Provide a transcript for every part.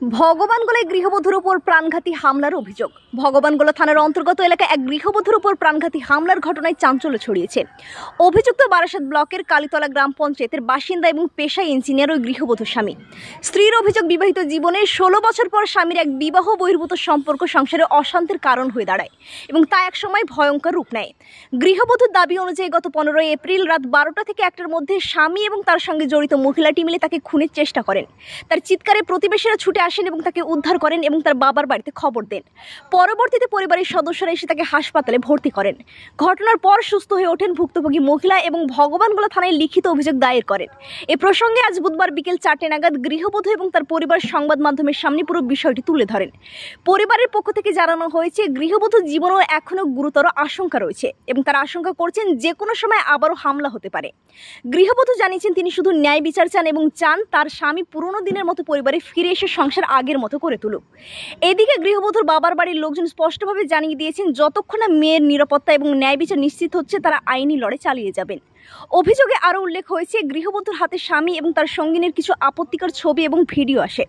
ভগবানগোলায় গৃহবধূর উপর প্রাণঘাতী হামলার অভিযোগ। ভগবানগোলা থানার অন্তর্গত এলাকায় এক গৃহবধূর উপর প্রাণঘাতী হামলার ঘটনায় চাঞ্চল্য ছড়িয়েছে। অভিযুক্ত বারাসাত ব্লকের কালীতলা গ্রাম পঞ্চায়েতের বাসিন্দা এবং পেশায় ইঞ্জিনিয়ার ওই গৃহবধূর স্বামী। স্ত্রীর অভিযোগ, বিবাহিত জীবনে 16 বছর পর স্বামীর এক বিবাহ বহির্ভূত সম্পর্ক সংসারে অশান্তির কারণ হয়ে দাঁড়ায় এবং তা একসময় ভয়ঙ্কর রূপ নেয়। গৃহবধূর দাবি অনুযায়ী গত 15 এপ্রিল রাত 12টা থেকে 1টার মধ্যে স্বামী এবং তার সঙ্গে জড়িত মহিলাটি মিলে তাকে খুনের চেষ্টা করেন। তার চিৎকারে প্রতিবেশীরা ছুটে আসেন এবং তাকে উদ্ধার করেন এবং তার বাবার বাড়িতে খবর দেন। পরবর্তীতে পরিবারের সদস্যরা এসে তাকে হাসপাতালে ভর্তি করেন। ঘটনার পর সুস্থ হয়ে ওঠেন ভুক্তভোগী মহিলা এবং ভগবানগোলা থানায় লিখিত অভিযোগ দায়ের করেন। এ প্রসঙ্গে আজ বুধবার বিকেল 4টে নাগাদ গৃহবধূ এবং তার পরিবার সংবাদ মাধ্যমের সামনে পুরো বিষয়টি তুলে ধরেন। পরিবারের পক্ষ থেকে জানানো হয়েছে, গৃহবধূর জীবনও এখনও গুরুতর আশঙ্কা রয়েছে এবং তারা আশঙ্কা করছেন যে কোনো সময় আবারও হামলা হতে পারে। গৃহবধূ জানিয়েছেন তিনি শুধু ন্যায় বিচার চান এবং চান তার স্বামী পুরনো দিনের মতো পরিবারে ফিরে এসে সংসার আগের মতো করে তুলুক। এদিকে গৃহবধূর বাবার বাড়ির লোকজন স্পষ্টভাবে জানিয়ে দিয়েছেন, যতক্ষণ না মেয়ের নিরাপত্তা এবং ন্যায় বিচার নিশ্চিত হচ্ছে তারা আইনি লড়াই চালিয়ে যাবেন। অভিযোগে আরও উল্লেখ হয়েছে, গৃহবধূর হাতে স্বামী এবং তার সঙ্গিনীর কিছু আপত্তিকর ছবি এবং ভিডিও আসে।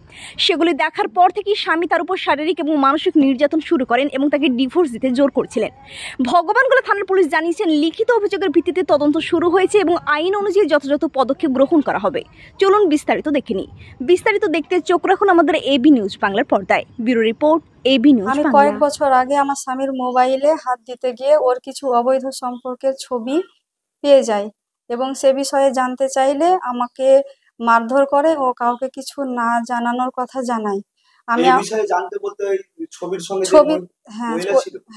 সেগুলি দেখার পর থেকেই স্বামী তার উপর শারীরিক এবং মানসিক নির্যাতন শুরু করেন এবং তাকে ডিভোর্স দিতে জোর করছিলেন। ভগবানগোলা থানার পুলিশ জানিয়েছেন, লিখিত অভিযোগের ভিত্তিতে তদন্ত শুরু হয়েছে এবং আইন অনুযায়ী যথাযথ পদক্ষেপ গ্রহণ করা হবে। চলুন বিস্তারিত দেখে নিই। বিস্তারিত দেখতে চোখ রাখুন আমাদের এবি নিউজ বাংলার পর্দায়। Bureau report, AB News. আমি কয়েক বছর আগে আমার স্বামীর মোবাইলে হাত দিতে গিয়ে ওর কিছু অবৈধ সম্পর্কের ছবি পেয়ে যায় এবং সে বিষয়ে জানতে চাইলে আমাকে মারধর করে ও কাউকে কিছু না জানানোর কথা জানায়। আমি ছবি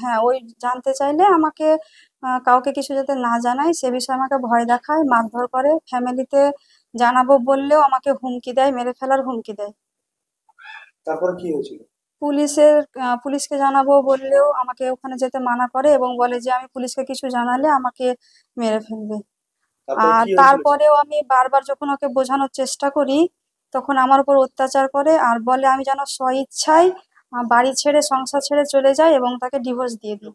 হ্যাঁ ওই জানতে চাইলে আমাকে কাউকে কিছু যাতে না জানাই সে বিষয়ে আমাকে ভয় দেখায়, মারধর করে। ফ্যামিলিতে জানাবো বললেও আমাকে হুমকি দেয়, মেরে ফেলার হুমকি দেয়। তারপর কি হয়েছিল? পুলিশকে জানাবো বললেও আমাকে ওখানে যেতে মানা করে এবং বলে যে আমি পুলিশকে কিছু জানালে আমাকে মেরে ফেলবে। আর তারপরেও আমি বারবার যখন ওকে বোঝানোর চেষ্টা করি তখন আমার উপর অত্যাচার করে আর বলে আমি যেন স্বইচ্ছায় বাড়ি ছেড়ে সংসার ছেড়ে চলে যাই এবং তাকে ডিভোর্স দিয়ে দিই।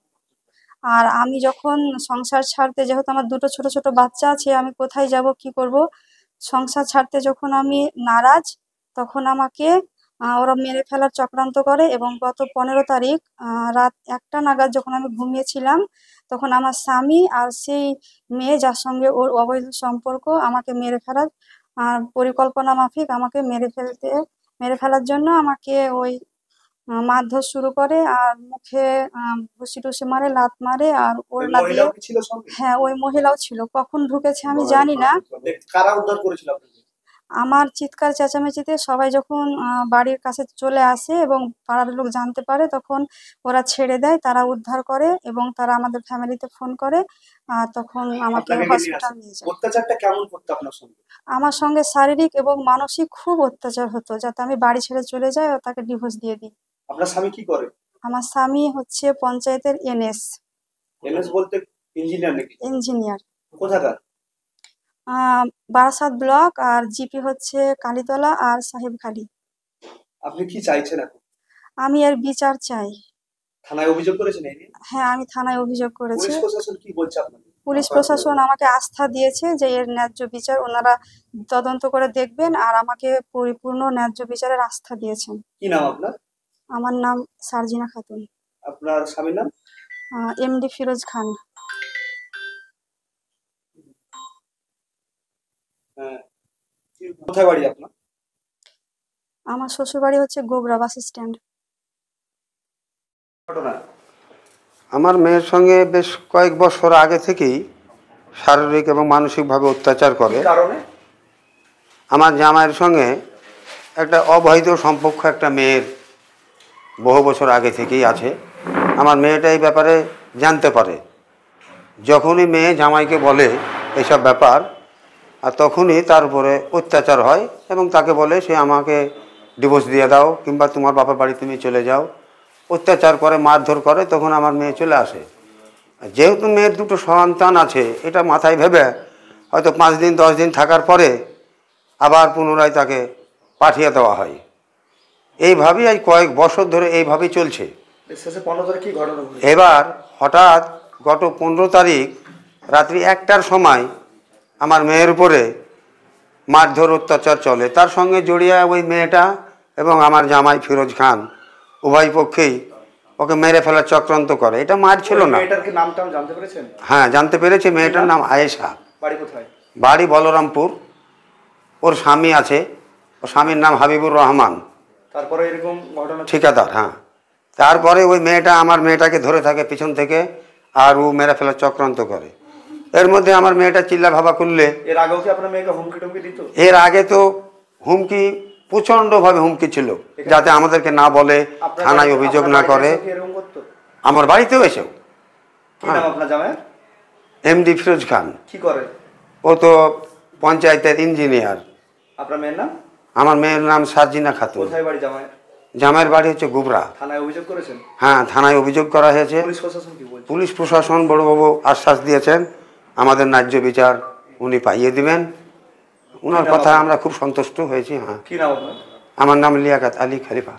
আর আমি যখন সংসার ছাড়তে, যেহেতু আমার দুটো ছোট ছোট বাচ্চা আছে, আমি কোথায় যাব কি করব, সংসার ছাড়তে যখন আমি নারাজ তখন আমাকে ওরা মেরে ফেলার চক্রান্ত করে এবং গত 15 তারিখ রাত 1টা নাগাদ যখন আমি ঘুমিয়েছিলাম তখন আমার স্বামী আর সেই মেয়ে যার সঙ্গে ওর অবৈধ সম্পর্ক আমাকে মেরে ফেলার পরিকল্পনা মাফিক আমাকে মেরে ফেলার জন্য আমাকে ওই মারধর শুরু করে আর মুখে ঘুষি টুসি মারে, লাত মারে আর ওড়না দিয়ে। হ্যাঁ ওই মহিলাও ছিল। কখন ঢুকেছে আমি জানি না। কারা উদ্ধার করেছিল আপনাকে? আমার চিৎকার চেঁচামেচিতে সবাই যখন বাড়ির কাছে চলে আসে এবং পাড়ার লোক জানতে পারে তখন ওরা ছেড়ে দেয়, তারা উদ্ধার করে এবং তারা আমাদের ফ্যামিলিতে ফোন করে তখন আমাকে হসপিটাল নিয়ে যায়। অত্যাচারটা কেমন করতে আপনার সঙ্গে? আমার সঙ্গে শারীরিক এবং মানসিক খুব অত্যাচার হতো, যাতে আমি বাড়ি ছেড়ে চলে যাই ও তাকে ডিভোর্স দিয়ে দিই। আপনার স্বামী কি করে? আমার স্বামী হচ্ছে পঞ্চায়েতের এনএস বলতে ইঞ্জিনিয়ার নাকি? ইঞ্জিনিয়ার। কোথাকার? বারাসাত ব্লক আর জিপি হচ্ছে কালীতলা আর সাহেবখালী। আপনি কি চাইছেন এখন? আমি এর বিচার চাই। থানায় অভিযোগ করেছেন? হ্যাঁ আমি থানায় অভিযোগ করেছি। পুলিশ প্রশাসন কি বলছে আপনাকে? পুলিশ প্রশাসন আমাকে আস্থা দিয়েছে যে এর ন্যায্য বিচার ওনারা তদন্ত করে দেখবেন আর আমাকে পরিপূর্ণ ন্যায্য বিচারের আস্থা দিয়েছেন। কি নাম আপনার? আমার নাম সার্জিনা খাতুন। আপনার স্বামীর নাম? এমডি ফিরোজ খান। কোথায় বাড়ি আপনার? আমার শ্বশুর বাড়ি হচ্ছে গোবরা বাস স্ট্যান্ড। আমার মেয়ের সঙ্গে বেশ কয়েক বছর আগে থেকেই শারীরিক এবং মানসিকভাবে অত্যাচার করে। আমার জামাইয়ের সঙ্গে একটা অবৈধ সম্পর্ক একটা মেয়ের বহু বছর আগে থেকেই আছে। আমার মেয়েটা এই ব্যাপারে জানতে পারে। যখনই মেয়ে জামাইকে বলে এইসব ব্যাপার আর তখনই তার উপরে অত্যাচার হয় এবং তাকে বলে সে আমাকে ডিভোর্স দিয়ে দাও কিংবা তোমার বাবার বাড়ি তুমি চলে যাও। অত্যাচার করে, মারধর করে। তখন আমার মেয়ে চলে আসে। যেহেতু মেয়ের দুটো সন্তান আছে, এটা মাথায় ভেবে হয়তো 5 দিন 10 দিন থাকার পরে আবার পুনরায় তাকে পাঠিয়ে দেওয়া হয়। এইভাবেই আজ কয়েক বছর ধরে এইভাবেই চলছে। এবার হঠাৎ গত 15 তারিখ রাত্রি 1টার সময় আমার মেয়ের উপরে মারধর অত্যাচার চলে। তার সঙ্গে জড়িয়ে ওই মেয়েটা এবং আমার জামাই ফিরোজ খান উভয় পক্ষেই ওকে মেরে ফেলার চক্রান্ত করে। এটা মার ছিল না। মেয়েটার কি নামটাও জানতে পেরেছেন? হ্যাঁ, জানতে পেরেছি। মেয়েটার নাম আয়েশা। বাড়ি কোথায়? বাড়ি বলরামপুর। ওর স্বামী আছে, ওর স্বামীর নাম হাবিবুর রহমান, তারপরে এরকম ঘটনা ঠিকাদার। হ্যাঁ, তারপরে ওই মেয়েটা আমার মেয়েটাকে ধরে থাকে পিছন থেকে, আর ও মেরে ফেলার চক্রান্ত করে। এর মধ্যে আমার মেয়েটা চিল্লা ভাবা করলে। এর আগেও কি আপনার মেয়েকে হুমকি টুমকি দিত? এর আগে তো হুমকি, প্রচণ্ডভাবে হুমকি ছিল, যাতে আমাদেরকে না বলে, থানায় অভিযোগ না করে। এরকম করতো? আমার বাড়িতেও এসেও। কি নাম আপনার জামাইয়ের? এমডি ফিরোজ খান। কি করে? ও তো পঞ্চায়েতের ইঞ্জিনিয়ার। আপনার মেয়ের নাম? আমার মেয়ের নাম সার্জিনা খাতুন। কোথায় বাড়ি জামাইয়ের? জামাইয়ের বাড়ি হচ্ছে গুবরা। থানায় অভিযোগ করেছেন? হ্যাঁ, থানায় অভিযোগ করা হয়েছে। পুলিশ প্রশাসন কি বলছে? পুলিশ প্রশাসন বড়বাবু আশ্বাস দিয়েছেন আমাদের ন্যায্য বিচার উনি পাইয়ে দিবেন। ওনার কথা আমরা খুব সন্তুষ্ট হয়েছি। হ্যাঁ। কি নাম আপনার? আমার নাম লিয়াকত আলী খলিফা।